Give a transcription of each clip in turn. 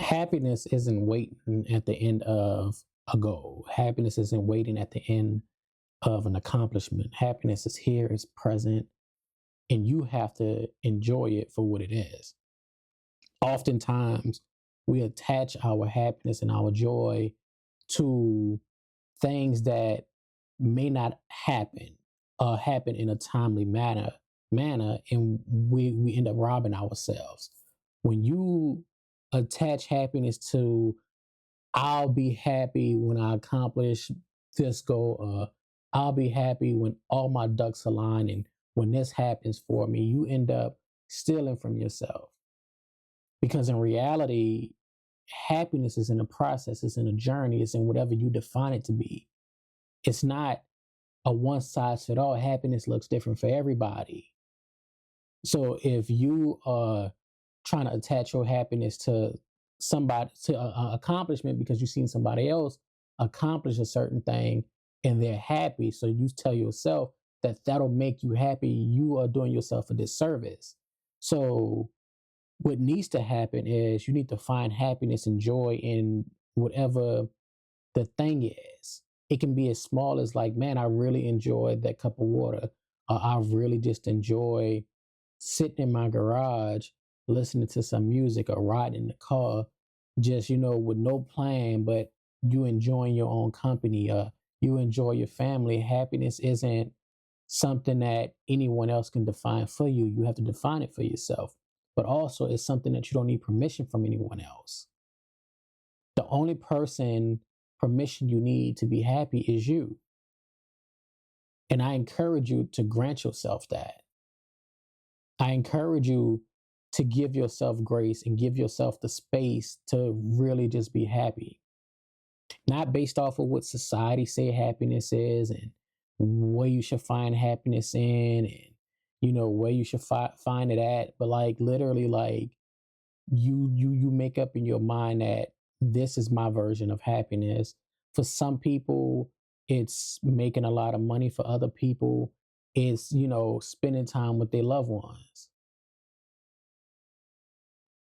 Happiness isn't waiting at the end of a goal. Happiness isn't waiting at the end of an accomplishment. Happiness is here, it's present, and you have to enjoy it for what it is. Oftentimes, we attach our happiness and our joy to things that may not happen in a timely manner, and we end up robbing ourselves. When you attach happiness to I'll be happy when I accomplish this goal. I'll be happy when all my ducks align. And when this happens for me, you end up stealing from yourself. Because in reality, happiness is in a process, it's in a journey, it's in whatever you define it to be. It's not a one size fit all. Happiness looks different for everybody. So if you are trying to attach your happiness to somebody to a accomplishment because you've seen somebody else accomplish a certain thing and they're happy, so you tell yourself that that'll make you happy, you are doing yourself a disservice. So what needs to happen is you need to find happiness and joy in whatever the thing is. It can be as small as like, man, I really enjoyed that cup of water. I really just enjoy sitting in my garage, listening to some music or riding in the car, just, with no plan, but you enjoying your own company. You enjoy your family. Happiness isn't something that anyone else can define for you. You have to define it for yourself. But also, it's something that you don't need permission from anyone else. The only person permission you need to be happy is you. And I encourage you to grant yourself that. I encourage you to give yourself grace and give yourself the space to really just be happy. Not based off of what society say happiness is and where you should find happiness in and where you should find it at, but like literally like you make up in your mind that this is my version of happiness. For some people, it's making a lot of money. For other people, it's spending time with their loved ones.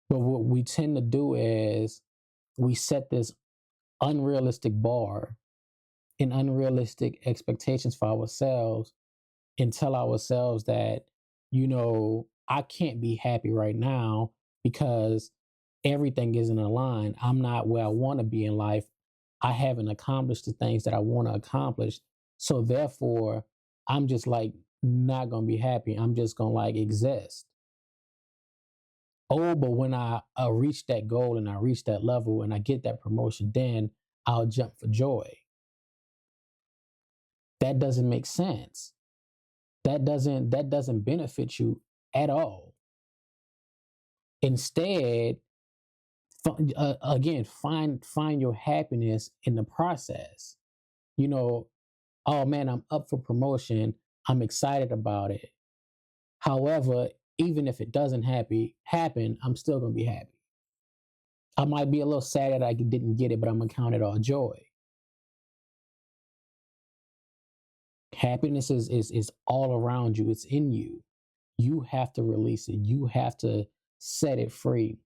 But what we tend to do is we set this unrealistic bar and unrealistic expectations for ourselves and tell ourselves that, I can't be happy right now because everything isn't aligned. I'm not where I want to be in life. I haven't accomplished the things that I want to accomplish. So therefore, I'm just like not going to be happy. I'm just going to like exist. Oh, but when I reach that goal and I reach that level and I get that promotion, then I'll jump for joy. That doesn't make sense. That doesn't benefit you at all. Instead, again, find your happiness in the process. You know, oh man, I'm up for promotion. I'm excited about it. However, even if it doesn't happen, I'm still gonna be happy. I might be a little sad that I didn't get it, but I'm gonna count it all joy. Happiness is all around you. It's in you. You have to release it. You have to set it free.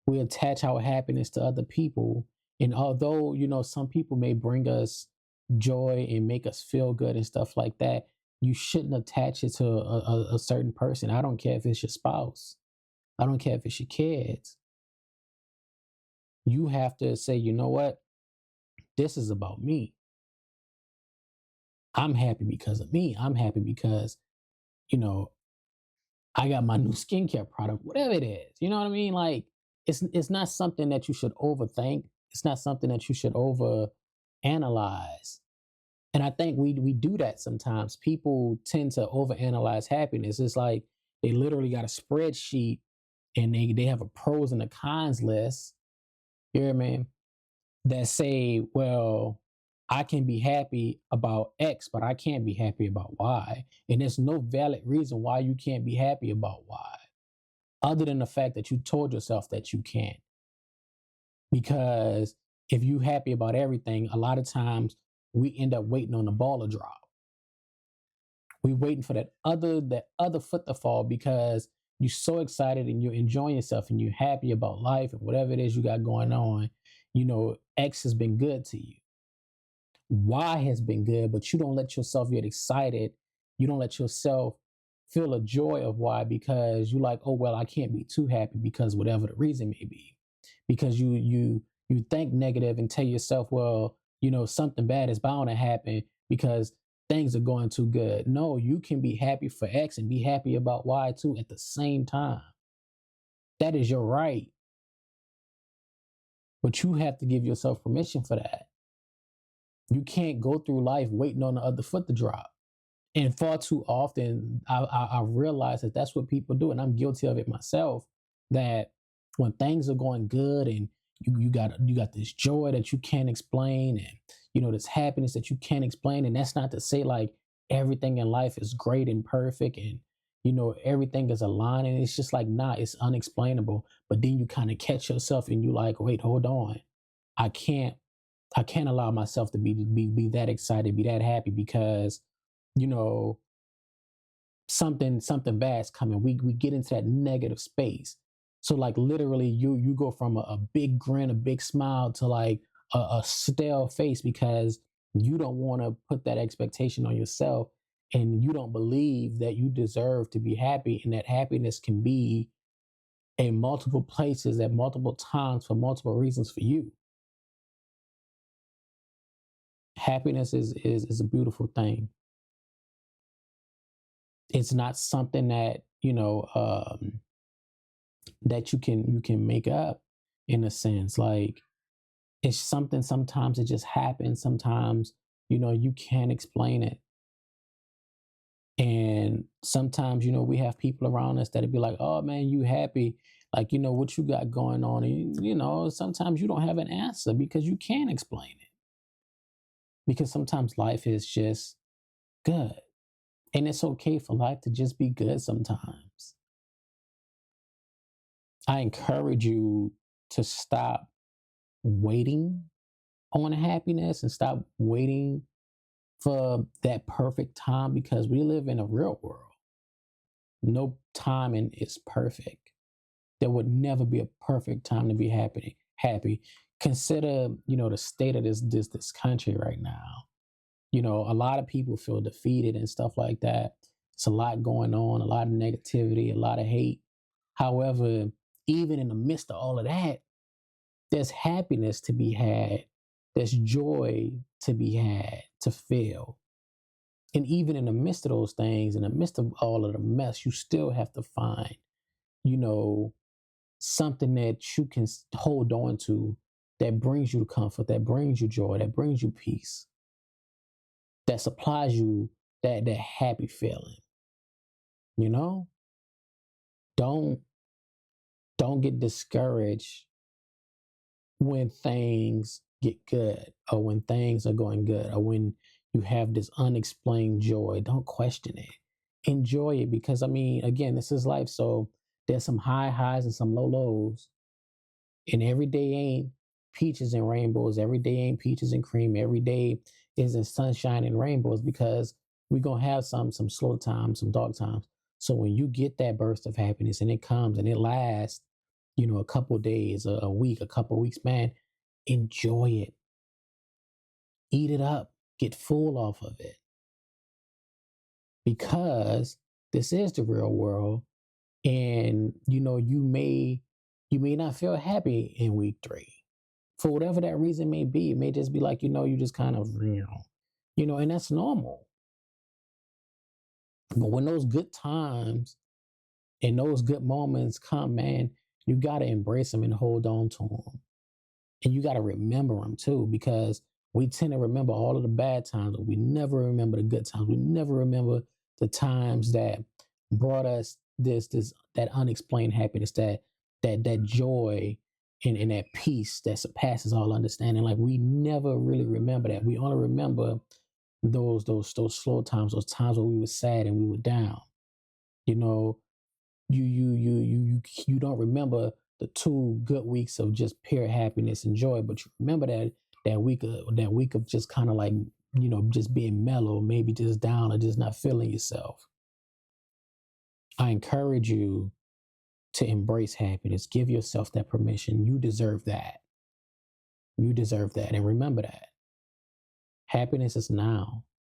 We attach our happiness to other people, and although some people may bring us joy and make us feel good and stuff like that, you shouldn't attach it to a certain person. I don't care if it's your spouse. I don't care if it's your kids. You have to say, you know what? This is about me. I'm happy because of me. I'm happy because, you know, I got my new skincare product, whatever it is. You know what I mean? Like it's not something that you should overthink. It's not something that you should over analyze. And I think we do that sometimes. People tend to overanalyze happiness. It's like they literally got a spreadsheet and they have a pros and a cons list. You know what I mean? That say, well, I can be happy about X, but I can't be happy about Y. And there's no valid reason why you can't be happy about Y, other than the fact that you told yourself that you can't. Because if you're happy about everything, a lot of times we end up waiting on the ball to drop. We waiting for that other foot to fall because you're so excited and you're enjoying yourself and you're happy about life and whatever it is you got going on, X has been good to you. Y has been good, but you don't let yourself get excited. You don't let yourself feel a joy of Y because you're like, oh well, I can't be too happy because whatever the reason may be. Because you think negative and tell yourself, well, something bad is bound to happen because things are going too good. No, you can be happy for X and be happy about Y too at the same time. That is your right. But you have to give yourself permission for that. You can't go through life waiting on the other foot to drop. And far too often, I realize that that's what people do, and I'm guilty of it myself. That when things are going good and you got this joy that you can't explain, and this happiness that you can't explain, and that's not to say like everything in life is great and perfect, and everything is aligned, and it's just like nah, it's unexplainable. But then you kind of catch yourself, and you like, wait, hold on, I can't I can't allow myself to be that excited, be that happy because you know something bad's coming. We get into that negative space. So like literally you go from a big grin, a big smile to like a stale face because you don't want to put that expectation on yourself and you don't believe that you deserve to be happy and that happiness can be in multiple places at multiple times for multiple reasons for you. Happiness is a beautiful thing. It's not something that that you can make up in a sense. Like it's something. Sometimes it just happens. Sometimes you can't explain it. And sometimes we have people around us that'd be like, "Oh man, you happy? Like what you got going on?" And sometimes you don't have an answer because you can't explain it. Because sometimes life is just good. And it's okay for life to just be good sometimes. I encourage you to stop waiting on happiness and stop waiting for that perfect time because we live in a real world. No timing is perfect. There would never be a perfect time to be happy. Consider, the state of this country right now. A lot of people feel defeated and stuff like that. It's a lot going on, a lot of negativity, a lot of hate. However, even in the midst of all of that, there's happiness to be had. There's joy to be had, to feel. And even in the midst of those things, in the midst of all of the mess, you still have to find, you know, something that you can hold on to that brings you comfort, that brings you joy, that brings you peace, that supplies you that happy feeling. You know, don't don't get discouraged when things get good or when things are going good or when you have this unexplained joy. Don't question it. Enjoy it because I mean, again, this is life. So there's some high highs and some low lows. And every day ain't peaches and rainbows. Every day ain't peaches and cream. Every day isn't sunshine and rainbows because we're gonna have some slow times, some dark times. So when you get that burst of happiness and it comes and it lasts, a couple of days, a week, a couple of weeks, man, enjoy it. Eat it up. Get full off of it. Because this is the real world. And you may not feel happy in week 3 for whatever that reason may be. It may just be like, you just kind of, and that's normal. But when those good times and those good moments come, man, you got to embrace them and hold on to them. And you got to remember them too, because we tend to remember all of the bad times, but we never remember the good times. We never remember the times that brought us this that unexplained happiness, that joy and that peace that surpasses all understanding. Like we never really remember that. We only remember those slow times, those times when we were sad and we were down. You know, you don't remember the 2 good weeks of just pure happiness and joy, but you remember that week of just kind of like just being mellow, maybe just down or just not feeling yourself. I encourage you to embrace happiness. Give yourself that permission. You deserve that. You deserve that. And remember that happiness is now.